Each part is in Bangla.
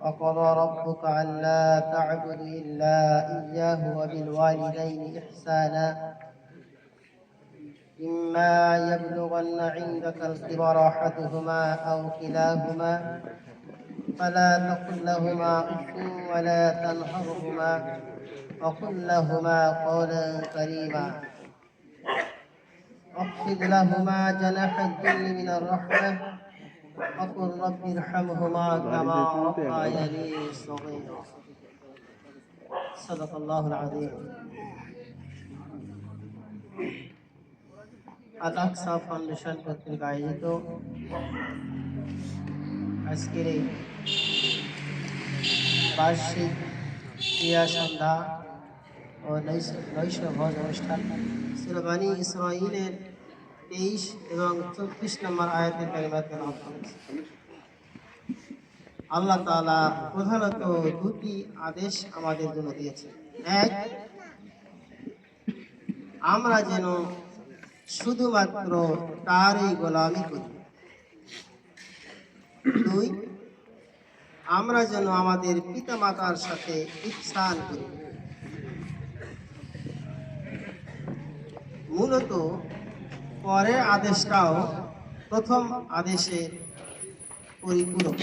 وقضى ربك ألا تعبدوا إلا إياه وبالوالدين إحسانا إما يبلغن عندك الكبر أحدهما أو كلاهما فلا تقل لهما أف ولا تنهرهما وقل لهما قولا كريما واخفض لهما جناح الذل من الرحمة وقل رب ارحمهما كما ربياني صغيرا صدق الله العظيم আল-আকসা ফাউন্ডেশন কর্তৃক আয়োজিত আজকের এই বার্ষিক ক্রিয়া সন্ধ্যা ও নৈশ ভোজ অনুষ্ঠান সূরা বনী ইসরাঈলের 23 এবং 24 নম্বর আয়াতের কালিমা তেলাওয়াত করেছে। আল্লাহ তাআলা প্রধানত দুটি আদেশ আমাদের জন্য দিয়েছেন। এক, আমরা যেন শুধুমাত্র তারই গোলামি করি। দুই, আমরা যেন আমাদের পিতামাতার সাথে ইহসান করি। মূলত পরের আদেশটাও প্রথম আদেশের পরিপূরক।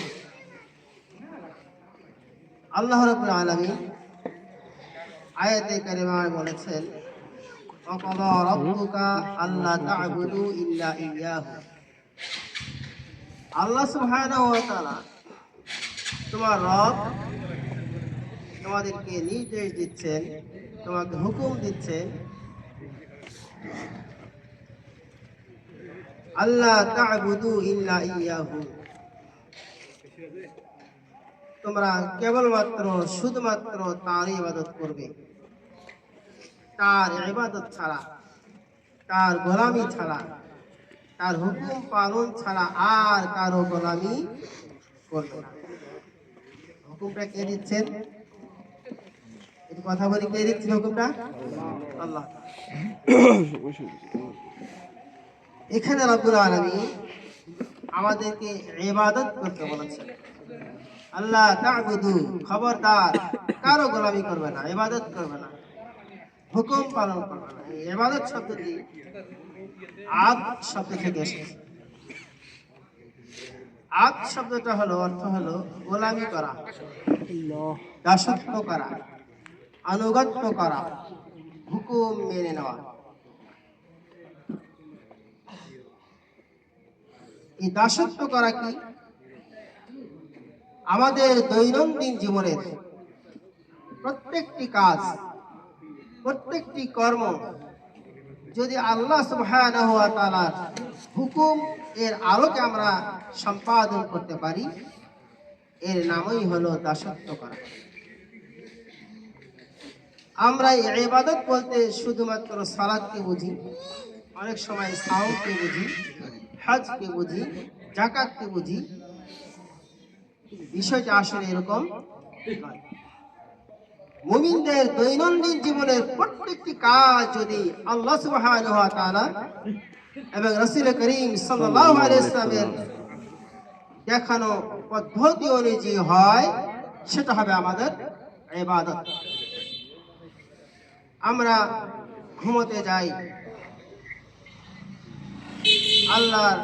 আল্লাহ রাব্বুল আলামিন আয়াতে কারিমায় বলেছেন, ওয়াকাদা রাব্বুকা আল্লা তা'বুদু ইল্লা ইয়্যাহু। আল্লাহ সুবহানাহু ওয়া তাআলা তোমার রব তোমাদেরকে নির্দেশ দিচ্ছেন, তোমাকে হুকুম দিচ্ছেন, আল্লাহ তা'বুদু ইল্লা ইয়্যাহু, তোমরা কেবলমাত্র শুধুমাত্র তার ইবাদত করবে। তার ইবাদত ছাড়া, তার গোলামি ছাড়া, তার হুকুম পালন ছাড়া আর কারো গোলামি করবে না। হুকুমটা কে দিচ্ছেন? একটু কথা বলি, কে দিচ্ছেন হুকুমটা? আল্লাহ। এখানে রব্বুল আলামিন আমাদেরকে ইবাদত করতে বলেছেন। আল্লাহ তা'বুদু, খবরদার কারো গোলামি করবে না, ইবাদত করবে না, হুকুম পালন করবে না। এই ইবাদত শব্দটি আদ শব্দ থেকে এসেছে। আদ শব্দটা হলো, অর্থ হলো গোলামি করা, দাসত্ব করা, আনুগত্য করা, হুকুম মেনে নেওয়া। এই দাসত্ব করা কি? আমাদের দৈনন্দিন জীবনের প্রত্যেকটি কাজ, প্রত্যেকটি কর্ম যদি আল্লাহ সুবহানাহু ওয়া তাআলার হুকুম এর আলোকে আমরা সম্পাদন করতে পারি, এর নামই হলো দাসত্ব করা। আমরা ইবাদত বলতে শুধুমাত্র সালাতকে বুঝি, অনেক সময় সাওমকে বুঝি, হজকে বুঝি, যাকাতকে বুঝি। বিষয়টা আসলে এরকম নয়। মুমিনদের দৈনন্দিন জীবনের প্রত্যেকটি কাজ যদি আল্লাহ সুবহানাহু ওয়া তাআলা এবং রাসূল করিম সাল্লাল্লাহু আলাইহি ওয়াসাল্লামের দেখানো পদ্ধতি অনুযায়ী হয়, সেটা হবে আমাদের ইবাদত। আমরা ঘুমোতে যাই, আল্লাহর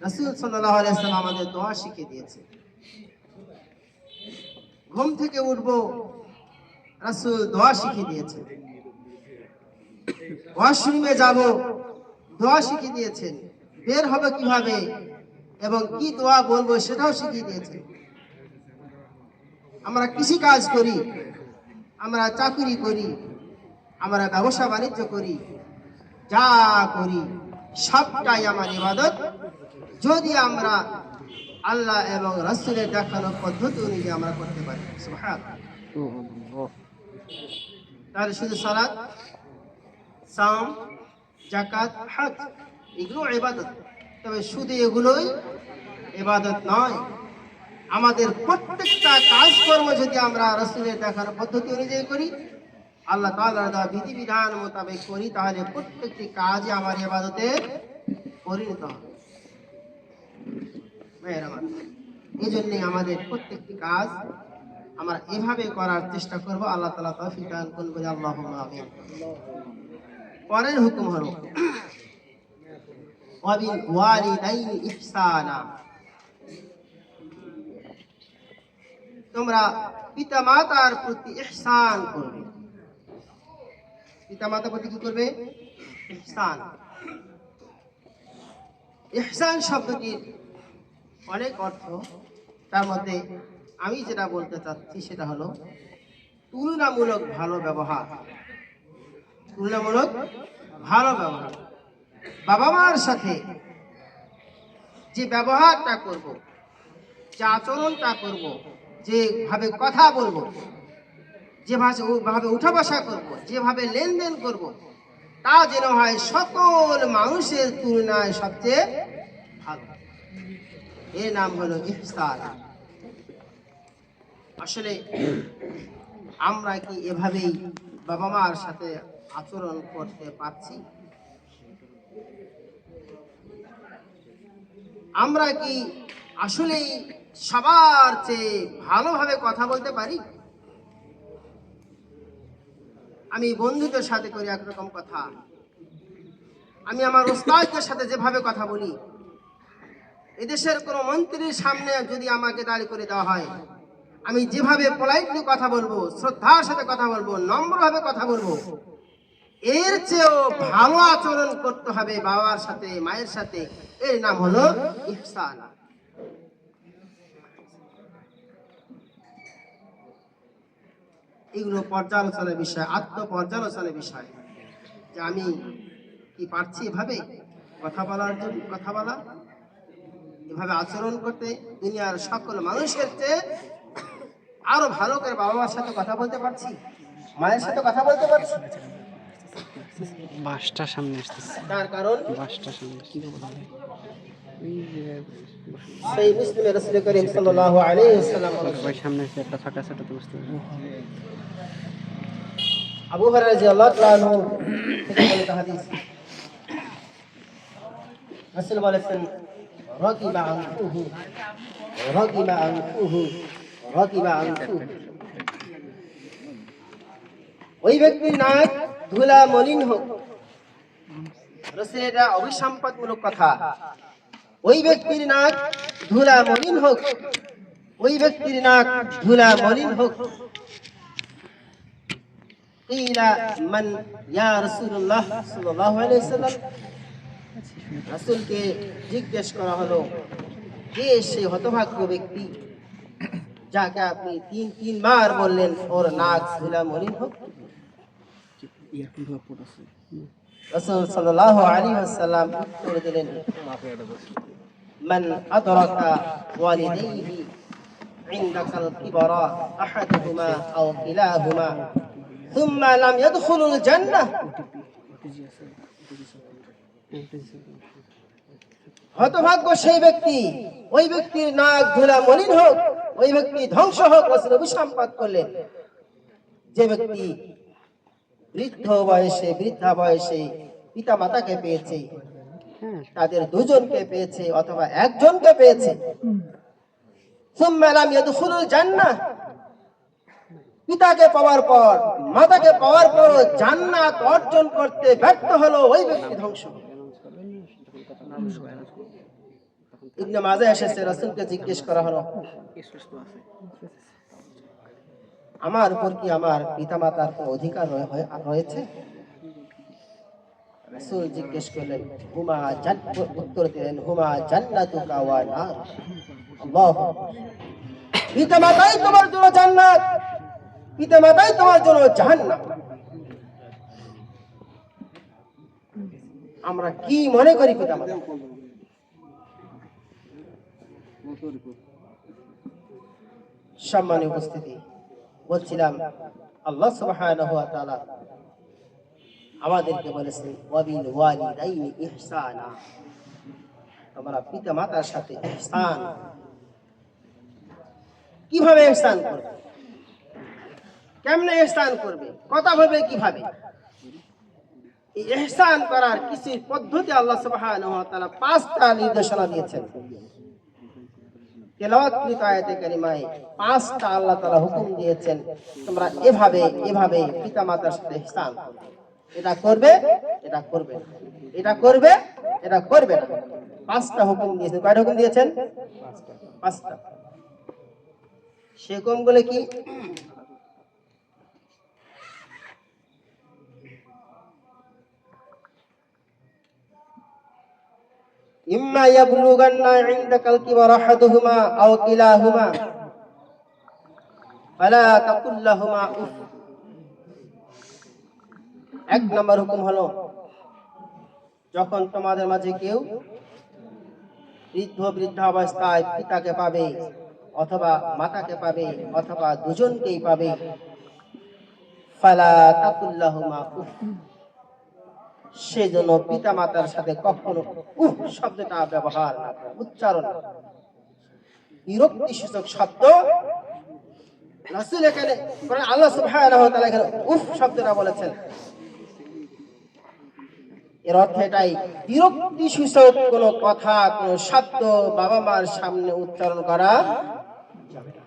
রাসূল সাল্লাল্লাহু আলাইহি ওয়াসাল্লাম আমাদের দোয়া শিখিয়ে দিয়েছে। ঘুম থেকে উঠবো, রাসূল দোয়া শিখিয়ে দিয়েছেন। ওয়াশরুমে যাব, দোয়া শিখিয়ে দিয়েছেন। বের হবে কিভাবে এবং কি দোয়া বলবো সেটাও শিখিয়ে দিয়েছেন। আমরা কৃষি কাজ করি, আমরা চাকরি করি, আমরা ব্যবসা বাণিজ্য করি, যা করি সবটাই আমার ইবাদত, যদি আমরা আল্লাহ এবং রাসূলের দেখানো পদ্ধতি অনুযায়ী আমরা করতে পারি। সুবহানাল্লাহ। তাহলে শুধু সালাত, সাওম, যাকাত, হজ এগুলো ইবাদত, তবে শুধু এগুলোই ইবাদত নয়। আমাদের প্রত্যেকটা কাজকর্ম যদি আমরা রাসূলের দেখানো পদ্ধতি অনুযায়ী করি, আল্লাহ তাআলার দেওয়া বিধিবিধান মোতাবেক করি, তাহলে প্রত্যেকটি কাজই আমার ইবাদতে পরিণত হবে। এই জন্যে আমাদের প্রত্যেকটি কাজ আমরা এভাবে করার চেষ্টা করব। আল্লাহ তাআলা তৌফিক দান করুন বলে আল্লাহুম্মা আমিন। পরের হুকুম হলো ওয়াবিল ওয়ালিদাইনি ইহসানা, তোমরা পিতামাতার প্রতি ইহসান করবে। পিতামাতার প্রতি কি করবে? ইহসান। ইহসান শব্দটির অনেক অর্থ, তার মধ্যে আমি যেটা বলতে চাচ্ছি সেটা হলো তুলনামূলক ভালো ব্যবহার। তুলনামূলক ভালো ব্যবহার। বাবা মার সাথে যে ব্যবহারটা করব, যে আচরণটা করব, যেভাবে কথা বলবো, যেভাবে উঠা বসা করব, যেভাবে লেনদেন করব, তা যেন হয় সকল মানুষের তুলনায় সবচেয়ে ভালো। এর নাম হলো ইহসান। আসলে আমরা কি এভাবেই বাবা মার সাথে আচরণ করতে পারছি? আমরা কি আসলেই সবার চেয়ে ভালোভাবে কথা বলতে পারি? আমি বন্ধুদের সাথে করি একরকম কথা, আমি আমার ওস্তাদের সাথে যেভাবে কথা বলি, এদেশের কোনো মন্ত্রীর সামনে যদি আমাকে দাঁড় করে দেওয়া হয়, আমি যেভাবে পোলাইটলি কথা বলবো, শ্রদ্ধার সাথে কথা বলবো, নম্রভাবে কথা বলবো, এর চেয়েও ভালো আচরণ করতে হবে বাবার সাথে, মায়ের সাথে। এর নাম হলো ইহসান। এগুলো পর্যালোচনার বিষয়, আত্মপর্যালোচনার বিষয়, যে আমি কি পারছি এভাবে কথা বলার জন্য, কথা বলা, এভাবে আচরণ করতে, দুনিয়ার সকল মানুষের চেয়ে আরো ভালো করে বাবা মার সাথে কথা বলতে পারছি, মায়ের সাথে কথা বলতে পারছি। বাসটা সামনে আসতেছে, তার কারণ বাসটা সামনে কি বলা হয়, ওই যে সেই মুসলিম রাসূল করিম সাল্লাল্লাহু আলাইহি ওয়াসাল্লাম ওই সামনে আছে একটা ফাঁকা ছোট তো বুঝতে পারছি। আবু হুরায়রা রাদিয়াল্লাহু তাআলা আনহু থেকে বর্ণিত হাদিস, রাসূল বলেছেন রাকিবা আনফুহু রাকিবা আনফুহু রাকিবা আনফুহু, ওই ব্যক্তির নাক ধুলা মলিন হোক। রাসূল এটা অভিসম্পাদমূলক কথা। ওই ব্যক্তির নাক ধুলা মলিন হোক, ওই ব্যক্তির নাক ধুলা মলিন হোক। কিলা মান ইয়া রাসূলুল্লাহ সাল্লাল্লাহু আলাইহি ওয়াসাল্লাম, রাসূলকে জিজ্ঞেস করা হলো, কে সেই হতভাগ্য ব্যক্তি যাকে আপনি তিনবার বললেন ওর নাক ধুলা মলিন হোক? রাসূল সাল্লাল্লাহু আলাইহি ওয়াসাল্লাম উত্তর দিলেন, মান আদরাকা ওয়ালিদাইহি ইনদাকাল কিবরা আহাদুহুমা আও কিলাহুমা সুম্মা লাম ইয়াদখুলুল জান্নাহ। হতভাগ্য সেই ব্যক্তি, ওই ব্যক্তির নাক ধুলা মলিন হোক, ওই ব্যক্তি ধ্বংস হোক। রাসূল অভিসম্পাদ করলেন, যে ব্যক্তি বৃদ্ধা বয়সে পিতা মাতাকে পেয়েছে, তাদের দুজনকে পেয়েছে অথবা একজনকে পেয়েছে, সুম্মা লাম ইয়াদখুলুল জান্নাহ, পিতাকে পাওয়ার পর, মাতাকে পাওয়ার পর জান্নাত অর্জন করতে ব্যর্থ হলো, ওই ব্যক্তি ধ্বংস। ইবনে মাজাহ এসেছে, রাসূলকে জিজ্ঞেস করা হলো, আমার উপর কি আমার পিতামাতার কোনো অধিকার রয়েছে? রাসূল জিজ্ঞেস করলেন, হুমা উত্তর দিলেন, হুমা জান্নাতুকা ওয়া নার। আল্লাহু পিতামাতাই তোমার জন্য জান্নাত, পিতামাতাই তোমার জন্য জাহান্নাম। আমরা কি মনে করি পিতামাতা? সম্মানীয় উপস্থিতি, বলছিলাম আল্লাহ সুবহানাহু ওয়া তাআলা আমাদেরকে বলেছেন ওয়াবিল ওয়ালিদাইনি ইহসানা, তোমরা পিতামাতার সাথে ইহসান। কিভাবে ইহসান করবে, কেমনে ইহসান করবে, কথা বলবে কিভাবে? এই ইহসান করার কিছু পদ্ধতি আল্লাহ সুবহানাহু ওয়া তাআলা 5টা নির্দেশনা দিয়েছেন। তেলাওয়াতকৃত আয়াতে কারিমায় 5টা আল্লাহ তাআলা হুকুম দিয়েছেন, তোমরা এভাবে এভাবে পিতামাতার সাথে ইহসান করো। এটা করবে, এটা করবে না, এটা করবে, এটা করবে না। 5টা হুকুম দিয়েছেন। কয়টা হুকুম দিয়েছেন? 5টা। সে হুকুমগুলো কি? ইম্মা ইয়াবলুগান্না ইনদাকাল কিবারা আহাদুহুমা আও কিলাহুমা ফালা তাকুল লাহুমা উফ। 1 নম্বর হুকুম হলো, যখন তোমাদের মাঝে কেউ বৃদ্ধাবস্থায় পিতাকে পাবে অথবা মাতাকে পাবে অথবা দুজনকেই পাবে, ফালা তাকুল লাহুমা উফ, সেজন্য পিতা মাতার সাথে কখনো উফ শব্দটা ব্যবহার না করো, উচ্চারণ না করো। বিরক্তি সূচক শব্দ রাসূল এখানে কোরআন আল্লাহ সুবহানাহু ওয়া তাআলা এখানে উফ শব্দটা বলেছেন। এর অর্থ এটাই, বিরক্তি সূচক কোনো কথা, কোনো শব্দ বাবা মার সামনে উচ্চারণ করা যাবে না।